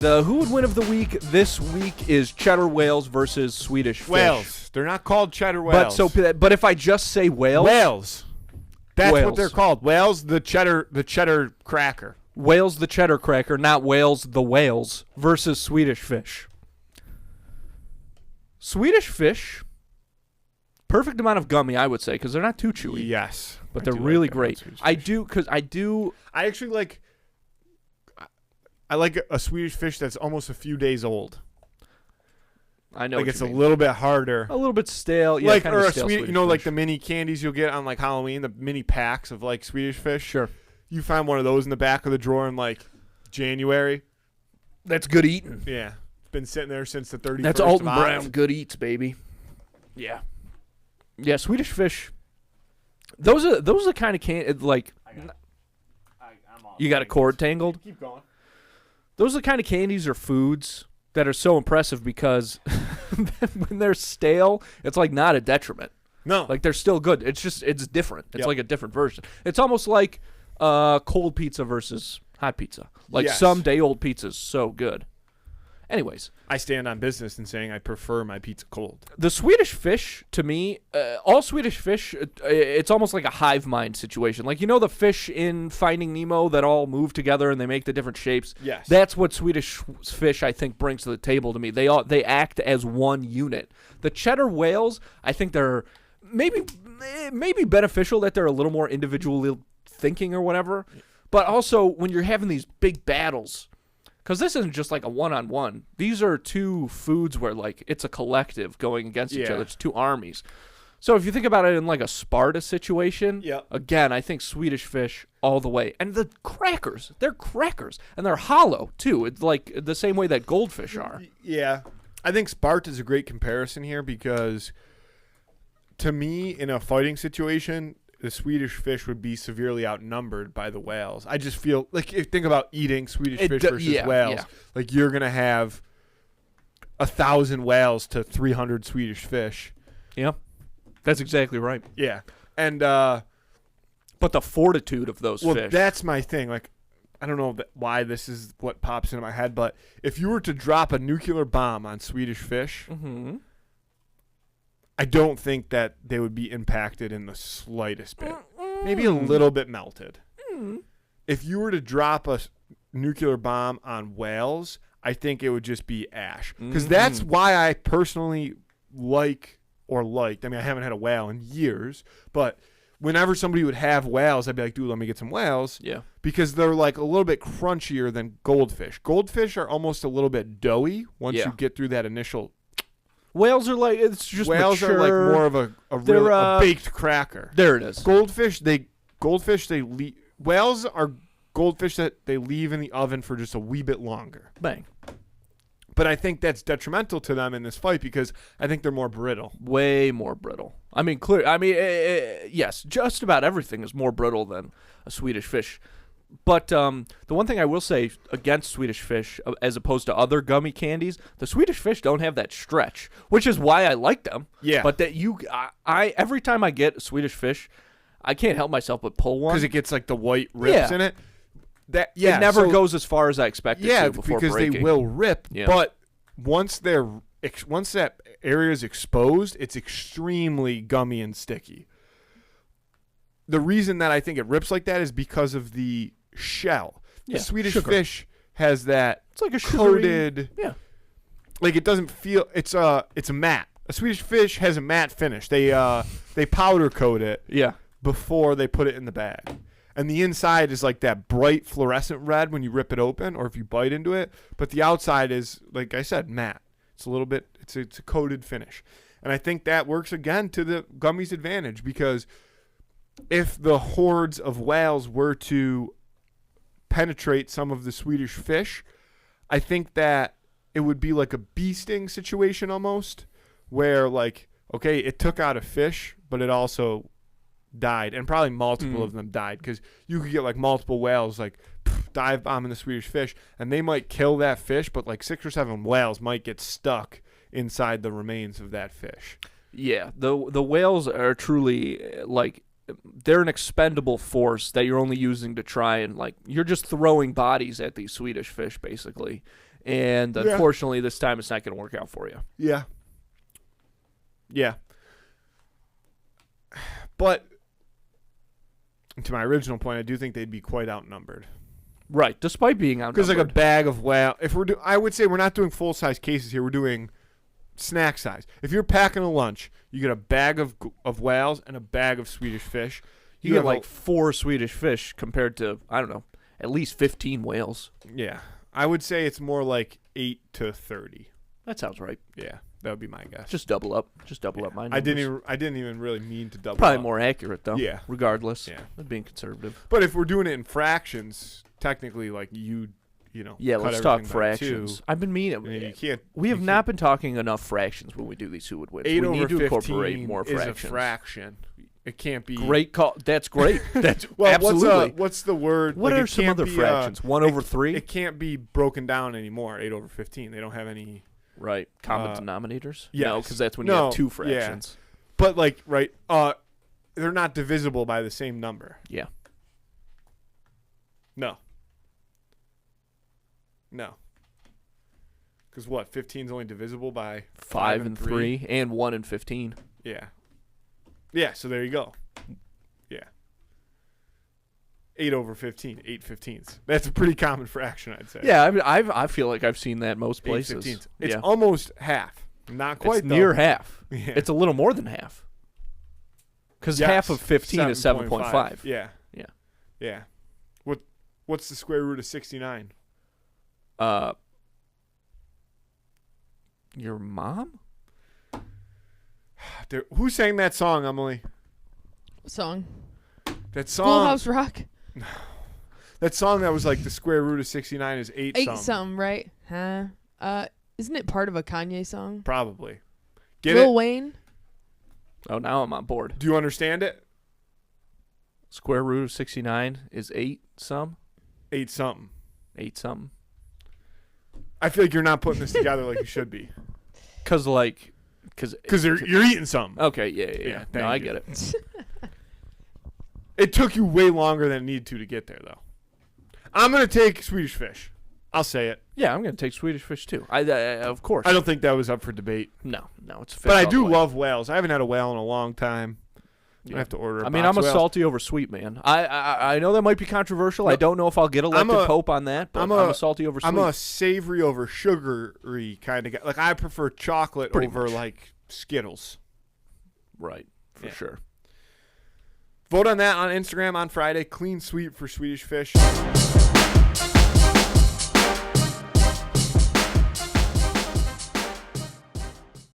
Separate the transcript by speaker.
Speaker 1: The who would win of the week this week is cheddar whales versus Swedish fish.
Speaker 2: Whales. They're not called cheddar whales.
Speaker 1: But if I just say whales,
Speaker 2: whales. That's
Speaker 1: whales.
Speaker 2: what they're called. Whales, the cheddar cracker.
Speaker 1: Whales the cheddar cracker, not whales the whales versus Swedish fish. Swedish fish, perfect amount of gummy, I would say, because they're not too chewy.
Speaker 2: Yes,
Speaker 1: but they're really great. I actually like.
Speaker 2: I like a Swedish fish that's almost a few days old.
Speaker 1: I know,
Speaker 2: like it's a little bit harder,
Speaker 1: a little bit stale, yeah.
Speaker 2: Like
Speaker 1: kind
Speaker 2: or
Speaker 1: of
Speaker 2: a
Speaker 1: stale
Speaker 2: Swedish,
Speaker 1: fish.
Speaker 2: like the mini candies you'll get on like Halloween, the mini packs of like Swedish fish.
Speaker 1: Sure,
Speaker 2: you find one of those in the back of the drawer in like January.
Speaker 1: That's good eating.
Speaker 2: Yeah, it's been sitting there since the 31st.
Speaker 1: That's Alton Brown good eats, baby. Yeah, yeah. Swedish fish. Those are the kind of like. You got a cord tangled?
Speaker 2: Keep going.
Speaker 1: Those are the kind of candies or foods that are so impressive because when they're stale, it's like not a detriment.
Speaker 2: No.
Speaker 1: Like they're still good. It's just, it's different. It's like a different version. It's almost like cold pizza versus hot pizza. Like some day-old pizza's so good. Anyways.
Speaker 2: I stand on business in saying I prefer my pizza cold.
Speaker 1: The Swedish fish, to me, all Swedish fish, it's almost like a hive mind situation. Like, you know the fish in Finding Nemo that all move together and they make the different shapes?
Speaker 2: Yes.
Speaker 1: That's what Swedish fish, I think, brings to the table to me. They act as one unit. The cheddar whales, I think they're maybe beneficial that they're a little more individually thinking or whatever. But also, when you're having these big battles, because this isn't just like a one-on-one. These are two foods where like it's a collective going against each other. It's two armies. So if you think about it in like a Sparta situation, again, I think Swedish fish all the way. And the crackers, they're crackers. And they're hollow, too. It's like the same way that goldfish are.
Speaker 2: Yeah. I think Sparta is a great comparison here because to me, in a fighting situation, the Swedish fish would be severely outnumbered by the whales. I just feel like if you think about eating Swedish fish versus whales, like you're going to have 1,000 whales to 300 Swedish fish.
Speaker 1: Yeah, that's exactly right.
Speaker 2: Yeah. And
Speaker 1: but the fortitude of those fish.
Speaker 2: Well, that's my thing. Like, I don't know why this is what pops into my head, but if you were to drop a nuclear bomb on Swedish fish, I don't think that they would be impacted in the slightest bit. Maybe a little bit melted. If you were to drop a nuclear bomb on whales, I think it would just be ash. Because that's why I personally liked, I mean, I haven't had a whale in years, but whenever somebody would have whales, I'd be like, dude, let me get some whales. Yeah. Because they're like a little bit crunchier than goldfish. Goldfish are almost a little bit doughy once you get through that initial.
Speaker 1: Whales are like, it's just
Speaker 2: whales
Speaker 1: mature.
Speaker 2: are like more of a baked cracker.
Speaker 1: There it is.
Speaker 2: Whales are goldfish that they leave in the oven for just a wee bit longer.
Speaker 1: Bang.
Speaker 2: But I think that's detrimental to them in this fight because I think they're more brittle.
Speaker 1: Way more brittle. I mean, yes, just about everything is more brittle than a Swedish fish. But the one thing I will say against Swedish fish, as opposed to other gummy candies, the Swedish fish don't have that stretch, which is why I like them. Yeah. But that every time I get Swedish fish, I can't help myself but pull one
Speaker 2: because it gets like the white rips in it.
Speaker 1: It never goes as far as I expected to before
Speaker 2: because
Speaker 1: breaking.
Speaker 2: they will rip. Yeah. But once that area is exposed, it's extremely gummy and sticky. The reason that I think it rips like that is because of the shell. The Swedish fish has that. It's like a coated. Like it doesn't feel. It's a matte. A Swedish fish has a matte finish. They powder coat it. Before they put it in the bag. And the inside is like that bright fluorescent red when you rip it open or if you bite into it. But the outside is, like I said, matte. It's a little bit, it's a coated finish. And I think that works again to the gummies' advantage because if the hordes of whales were to penetrate some of the Swedish fish, I think that it would be like a bee sting situation almost where like, okay, it took out a fish, but it also died, and probably multiple of them died because you could get like multiple whales like dive bombing the Swedish fish, and they might kill that fish, but like 6 or 7 whales might get stuck inside the remains of that fish.
Speaker 1: Yeah, the whales are truly like they're an expendable force that you're only using to try and like you're just throwing bodies at these Swedish fish basically. And unfortunately, this time it's not going to work out for you.
Speaker 2: Yeah. Yeah. But to my original point, I do think they'd be quite outnumbered.
Speaker 1: Right, despite being outnumbered.
Speaker 2: Because like a bag of I would say we're not doing full size cases here. We're doing snack size. If you're packing a lunch, you get a bag of whales and a bag of Swedish fish.
Speaker 1: You get like 4 Swedish fish compared to, I don't know, at least 15 whales.
Speaker 2: Yeah, I would say it's more like 8 to 30.
Speaker 1: That sounds right.
Speaker 2: Yeah, that would be my guess.
Speaker 1: Just double up. Just double up my numbers.
Speaker 2: I didn't even really mean to double.
Speaker 1: Probably
Speaker 2: up.
Speaker 1: more accurate though.
Speaker 2: Yeah.
Speaker 1: Regardless.
Speaker 2: Yeah.
Speaker 1: Of being conservative.
Speaker 2: But if we're doing it in fractions, technically, like you know.
Speaker 1: Yeah,
Speaker 2: cut
Speaker 1: let's talk
Speaker 2: everything by
Speaker 1: fractions.
Speaker 2: 2,
Speaker 1: I've been meaning.
Speaker 2: and you can't.
Speaker 1: We have not been talking enough fractions when we do these who would win.
Speaker 2: 8
Speaker 1: we
Speaker 2: over
Speaker 1: need to
Speaker 2: 15
Speaker 1: incorporate more
Speaker 2: is
Speaker 1: fractions.
Speaker 2: a fraction. It can't be.
Speaker 1: Great call. That's great. That's
Speaker 2: Well,
Speaker 1: absolutely.
Speaker 2: what's the word?
Speaker 1: What
Speaker 2: Like,
Speaker 1: are
Speaker 2: it
Speaker 1: some
Speaker 2: can't
Speaker 1: other
Speaker 2: be,
Speaker 1: fractions? 1 over 3?
Speaker 2: It can't be broken down anymore. 8 over 15. They don't have any.
Speaker 1: Right. Common denominators?
Speaker 2: Yes.
Speaker 1: No, because that's when you have 2 fractions.
Speaker 2: Yeah. But like, right, they're not divisible by the same number.
Speaker 1: Yeah.
Speaker 2: No. Because what? 15 is only divisible by
Speaker 1: 5 and 3 and 1 and 15.
Speaker 2: Yeah. Yeah, so there you go. Yeah. 8 over 15, 8 15ths. That's a pretty common fraction, I'd say.
Speaker 1: Yeah, I mean, I feel like I've seen that most
Speaker 2: 8
Speaker 1: places.
Speaker 2: 15ths. It's
Speaker 1: yeah.
Speaker 2: almost half. Not quite.
Speaker 1: It's near half.
Speaker 2: Yeah.
Speaker 1: It's a little more than half. Because half of 15 is 7.5.
Speaker 2: Yeah.
Speaker 1: Yeah.
Speaker 2: Yeah. What's the square root of 69?
Speaker 1: Your mom?
Speaker 2: Who sang that song, Emily?
Speaker 3: Song.
Speaker 2: That song.
Speaker 3: Schoolhouse Rock.
Speaker 2: That song that was like the square root of 69 is 8
Speaker 3: 8
Speaker 2: something.
Speaker 3: something, right? Huh? Isn't it part of a Kanye song?
Speaker 2: Probably. Get
Speaker 3: Lil
Speaker 2: it?
Speaker 3: Wayne?
Speaker 1: Oh, now I'm on board.
Speaker 2: Do you understand it?
Speaker 1: Square root of 69 is 8 some?
Speaker 2: 8 something.
Speaker 1: 8 something.
Speaker 2: I feel like you're not putting this together like you should be.
Speaker 1: Because
Speaker 2: You're eating something.
Speaker 1: Okay, yeah. No,
Speaker 2: thank
Speaker 1: I
Speaker 2: you.
Speaker 1: get it.
Speaker 2: It took you way longer than it needed to get there, though. I'm going to take Swedish fish. I'll say it.
Speaker 1: Yeah, I'm going to take Swedish fish, too. Of course.
Speaker 2: I don't think that was up for debate.
Speaker 1: No, it's fish.
Speaker 2: But I
Speaker 1: all
Speaker 2: do
Speaker 1: the way.
Speaker 2: love whales. I haven't had a whale in a long time.
Speaker 1: Yeah.
Speaker 2: I have to order.
Speaker 1: I mean, I'm a salty over sweet man. I know that might be controversial. I don't know if I'll get elected pope on that, but I'm a salty over sweet.
Speaker 2: I'm a savory over sugary kind of guy. Like, I prefer chocolate over like Skittles.
Speaker 1: Right, for sure.
Speaker 2: Vote on that on Instagram on Friday. Clean sweep for Swedish fish.